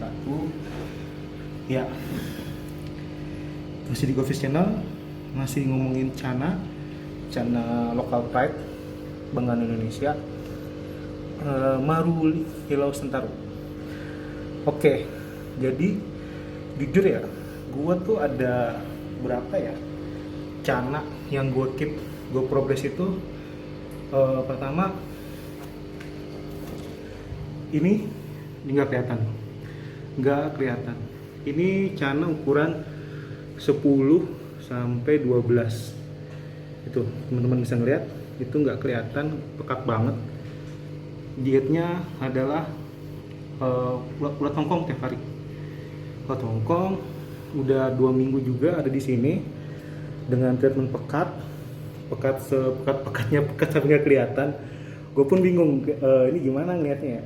wabarakatuh. Ya, masih di Govis Channel, masih ngomongin Cana lokal pride, Banggaan Indonesia, Maruli Hilau Sentaro. Oke, jadi jujur ya, gua tuh ada berapa ya Cana yang gua keep, gua progress itu. Pertama, ini nggak kelihatan. Ini Cana ukuran 10 sampai 12. Itu teman-teman bisa ngeliat, itu nggak kelihatan, pekat banget. Dietnya adalah ulat tongkong tiap hari. Ulat tongkong udah 2 minggu juga ada di sini dengan treatment pekat sampai nggak kelihatan. Gue pun bingung ini gimana ngeliatnya ya.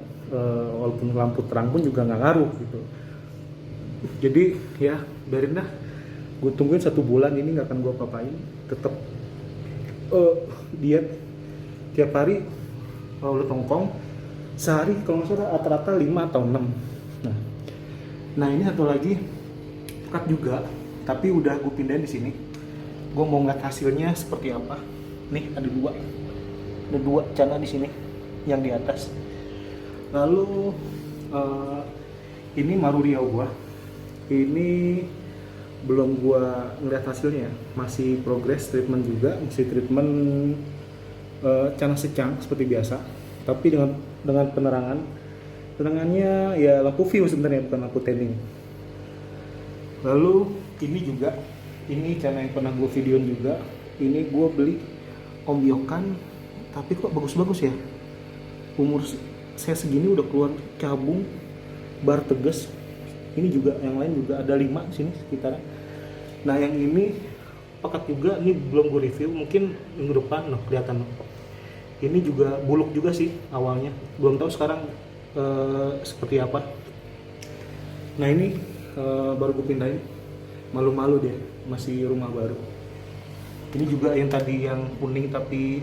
Walaupun lampu terang pun juga nggak ngaruh gitu. Jadi ya biarin dah, gue tungguin 1 bulan ini, nggak akan gue apa-apain. Tetap diet tiap hari, ulat tongkong sehari kalau nggak salah rata-rata 5 atau 6. Nah ini satu lagi pekat juga, tapi udah gue pindahin di sini. Gue mau ngeliat hasilnya seperti apa. Nih ada dua Cana di sini yang di atas. Lalu ini Maruriau gua. Ini belum gua ngeliat hasilnya, masih progress treatment juga, masih treatment Cana secang seperti biasa, tapi dengan penerangannya ya lampu view sebenarnya, bukan lampu tanning. Lalu ini Cana yang pernah gue videoin juga. Ini gue beli ombyokan, tapi kok bagus-bagus ya. Umur saya segini udah keluar cabung, bar tegas. Ini juga, yang lain juga ada 5 di sini sekitar. Nah yang ini pekat juga, ini belum gue review, mungkin minggu depan kelihatan. Ini juga buluk juga sih awalnya, belum tahu sekarang seperti apa. Nah ini baru gue pindahin, malu-malu dia, masih rumah baru. Ini juga yang tadi yang kuning tapi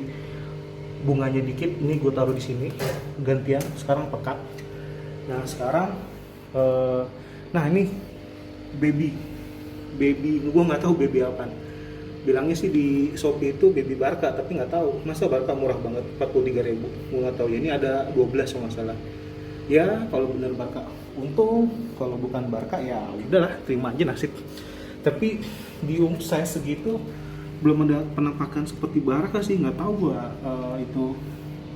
bunganya dikit, ini gue taruh di sini gantian, sekarang pekat. Nah sekarang nah ini baby gue nggak tahu baby apaan. Bilangnya sih di Shopee itu baby Barca, tapi nggak tahu, masa Barca murah banget 43.000, gue nggak tahu ya. Ini ada 12 kalau nggak salah ya. Kalau bener Barca untung, kalau bukan Barca ya udahlah, terima aja nasib. Tapi di saya segitu belum ada penampakan seperti Barca sih, nggak tahu gua itu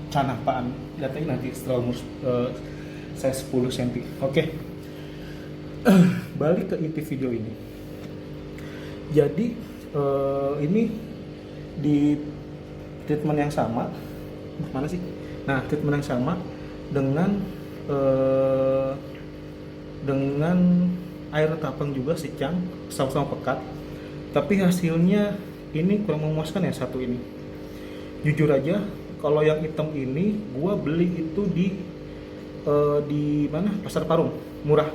Cana apaan. Lihatnya nanti setelah umur saya 10 cm. Oke. Balik ke inti video ini. Jadi ini di treatment yang sama, mana sih? Nah, treatment yang sama dengan air tapang juga secang, sama-sama pekat. Tapi hasilnya ini kurang memuaskan ya, satu ini. Jujur aja, kalau yang hitam ini gua beli itu di mana? Pasar Parung, murah.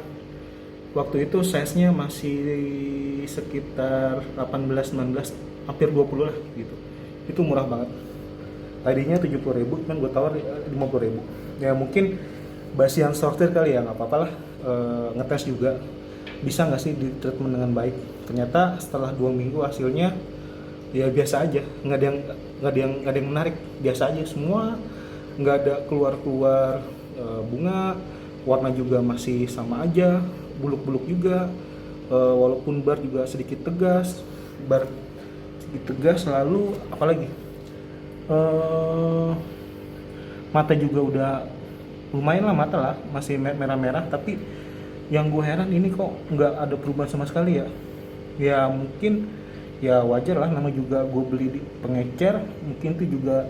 Waktu itu size-nya masih sekitar 18-19, hampir 20 lah gitu. Itu murah banget. Tadinya 70.000, kan gue tawar 50.000. Ya mungkin basian sortir kali ya, nggak apa-apa lah. Ngetes juga bisa nggak sih di treatment dengan baik. Ternyata setelah 2 minggu hasilnya ya biasa aja, nggak ada yang menarik, biasa aja semua. Nggak ada keluar bunga, warna juga masih sama aja, buluk-buluk juga. Walaupun bar juga sedikit tegas, lalu apalagi mata juga udah lumayan lah, mata lah masih merah-merah. Tapi yang gue heran ini kok nggak ada perubahan sama sekali ya. Ya mungkin ya wajar lah, nama juga gue beli di pengecer, mungkin itu juga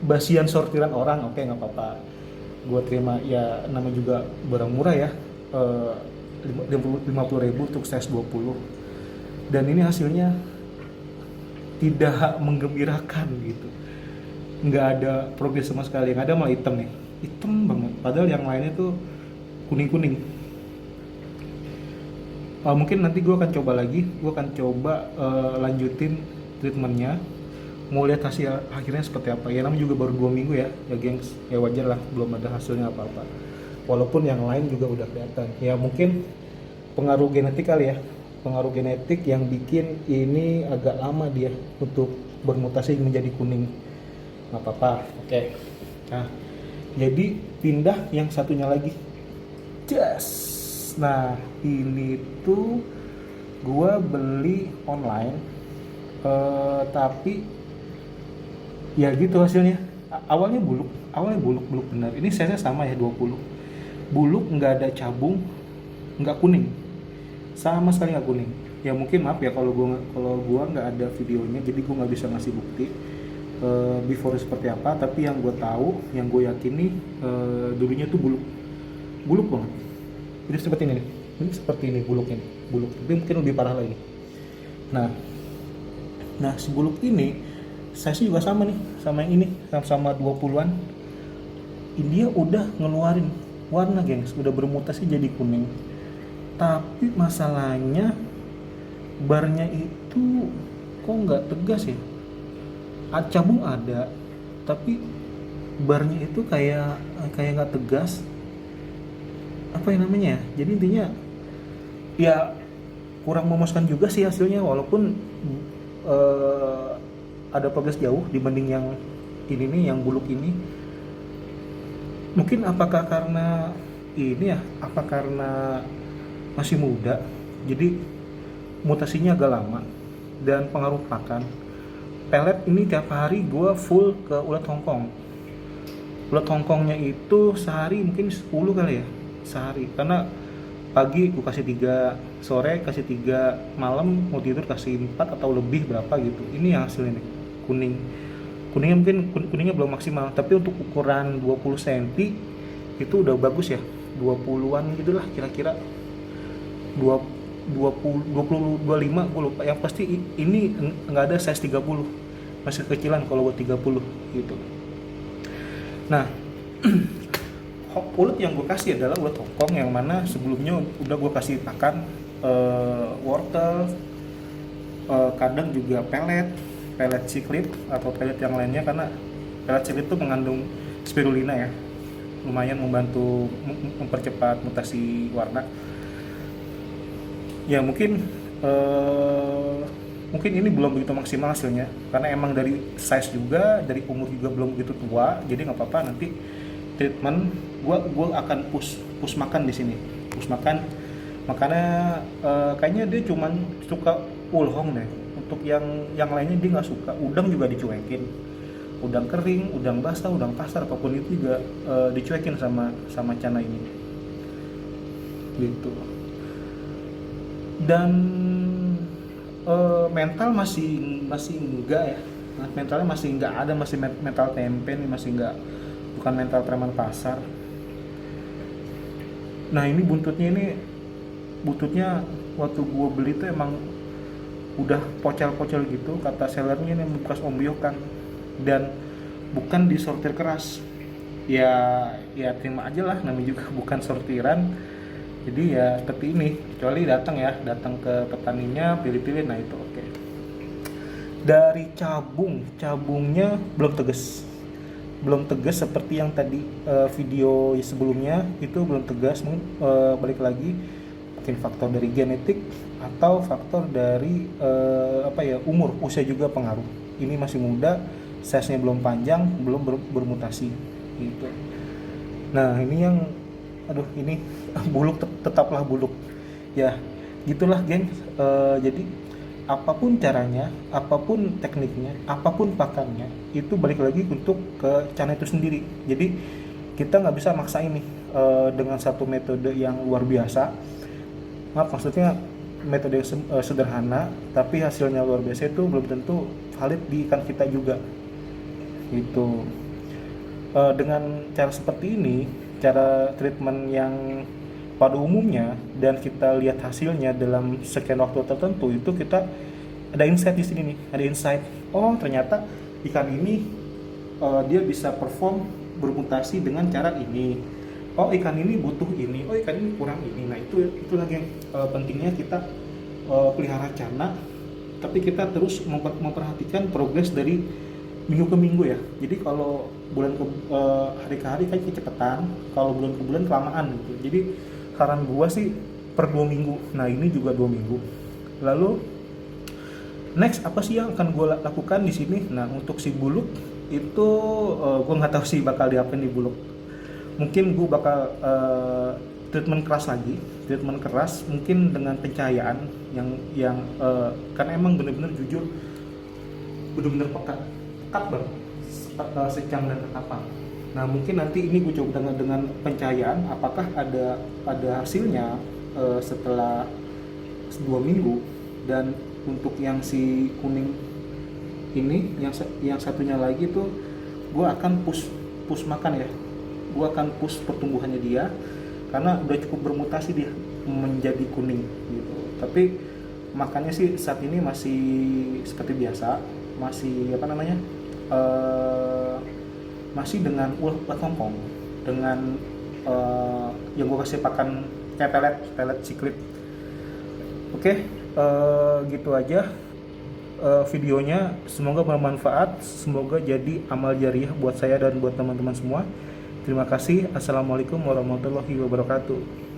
basian sortiran orang. Oke, nggak apa-apa, gue terima ya, nama juga barang murah ya. 50.000 untuk size 20, dan ini hasilnya tidak menggembirakan gitu. Nggak ada progres sama sekali, yang ada malah hitam banget, padahal yang lainnya tuh kuning. Mungkin nanti gue akan coba lagi, lanjutin treatmentnya, mau lihat hasil akhirnya seperti apa ya. Namanya juga baru 2 minggu ya gengs, ya wajar lah belum ada hasilnya apa-apa. walaupun yang lain juga udah kelihatan. Ya mungkin pengaruh genetik kali ya, pengaruh genetik yang bikin ini agak lama dia untuk bermutasi menjadi kuning. Nggak apa-apa, oke. Nah, jadi pindah yang satunya lagi. Nah, ini tuh gua beli online, tapi ya gitu hasilnya. Awalnya buluk benar. Ini size-nya sama ya, 20. Buluk, nggak ada cabung, nggak kuning, sama sekali nggak kuning. Ya mungkin maaf ya kalau gua nggak ada videonya, jadi gua nggak bisa ngasih bukti before seperti apa. Tapi yang gue tahu, yang gue yakini, dulunya tuh buluk banget. Ini seperti ini nih. Ini seperti ini buluknya nih. Buluk, tapi mungkin lebih parah lagi. Nah si buluk ini size juga sama nih, sama yang ini, sama 20-an. Dia udah ngeluarin warna, gengs, udah bermutasi jadi kuning. Tapi masalahnya barnya itu kok nggak tegas ya. Cabung ada, tapi barnya itu kayak nggak tegas. Apa yang namanya ya? Jadi intinya ya kurang memuaskan juga sih hasilnya, walaupun ada progres jauh dibanding yang ini nih, yang buluk ini. Mungkin apakah karena ini ya, apa karena masih muda, jadi mutasinya agak lama, dan pengaruh pakan. Pelet ini tiap hari gue full ke ulat Hongkong. Ulat Hongkongnya itu sehari mungkin 10 kali ya, sehari. Karena pagi gue kasih 3, sore kasih 3, malam mau tidur kasih 4 atau lebih berapa gitu. Ini yang hasilnya nih, kuning. Kuningnya mungkin kuningnya belum maksimal, tapi untuk ukuran 20 cm itu udah bagus ya. 20-an gitulah kira-kira. 20, 25 gue lupa. Yang pasti ini nggak ada size 30, masih kecilan kalau buat 30 gitu. Nah, ulat yang gue kasih adalah ulat Hongkong, yang mana sebelumnya udah gue kasih pakan wortel, kadang juga pelet cichlid atau pelet yang lainnya, karena pelet cichlid itu mengandung spirulina ya, lumayan membantu mempercepat mutasi warna. Ya mungkin ini belum begitu maksimal hasilnya, karena emang dari size juga, dari umur juga belum begitu tua. Jadi nggak apa-apa, nanti treatment gue akan push makan di sini, push makan. Makanya kayaknya dia cuman suka ulhong deh. Untuk yang lainnya dia nggak suka. Udang juga dicuekin, udang kering, udang basah, udang pasar, apapun itu juga dicuekin sama Cana ini gitu. Dan mental masih enggak ya, mentalnya masih enggak ada, masih mental tempe nih, masih enggak, bukan mental preman pasar. Nah ini buntutnya waktu gua beli tuh emang udah pocel-pocel gitu, kata sellernya ini bekas ombyokan dan bukan disortir keras. Ya terima aja lah, namanya juga bukan sortiran. Jadi ya seperti ini, kecuali datang ke petaninya, pilih-pilih, nah itu oke. Dari cabungnya belum tegas seperti yang tadi video sebelumnya itu belum tegas. Balik lagi, mungkin faktor dari genetik atau faktor dari umur, usia juga pengaruh. Ini masih muda, size-nya belum panjang, belum bermutasi gitu. Nah ini yang ini buluk, tetaplah buluk ya, gitulah geng. Jadi apapun caranya, apapun tekniknya, apapun pakannya, itu balik lagi untuk ke Cana itu sendiri. Jadi kita nggak bisa maksa ini dengan satu metode yang luar biasa. Maksudnya metode sederhana tapi hasilnya luar biasa, itu belum tentu valid di ikan kita juga gitu. Dengan cara seperti ini, cara treatment yang pada umumnya, dan kita lihat hasilnya dalam sekian waktu tertentu, itu kita ada insight di sini nih, ada insight. Oh ternyata ikan ini dia bisa perform bermutasi dengan cara ini. Oh ikan ini butuh ini, oh ikan ini kurang ini. Nah itu lagi yang pentingnya kita pelihara Cana, tapi kita terus memperhatikan progres dari minggu ke minggu ya. Jadi kalau bulan ke hari ke hari kayak kecepatan, kalau bulan ke bulan kelamaan gitu. Jadi saran gua sih per 2 minggu. Nah ini juga 2 minggu. Lalu next apa sih yang akan gue lakukan di sini? Nah untuk si buluk itu gue nggak tahu sih bakal diapain di buluk. Mungkin gue bakal treatment keras lagi, treatment keras mungkin dengan pencahayaan yang karena emang bener-bener jujur bener-bener pekat banget, secang dan ketapang. Nah mungkin nanti ini gue coba dengan pencahayaan, apakah ada hasilnya setelah 2 minggu. Dan untuk yang si kuning ini, yang satunya lagi tuh gue akan push makan ya, gue akan push pertumbuhannya dia karena udah cukup bermutasi dia menjadi kuning gitu. Tapi makannya sih saat ini masih seperti biasa, masih apa namanya masih dengan ulat tongkong, dengan yang gue kasih pakan kayak pelet siklit. Oke, gitu aja videonya. Semoga bermanfaat, semoga jadi amal jariah buat saya dan buat teman-teman semua. Terima kasih. Assalamualaikum warahmatullahi wabarakatuh.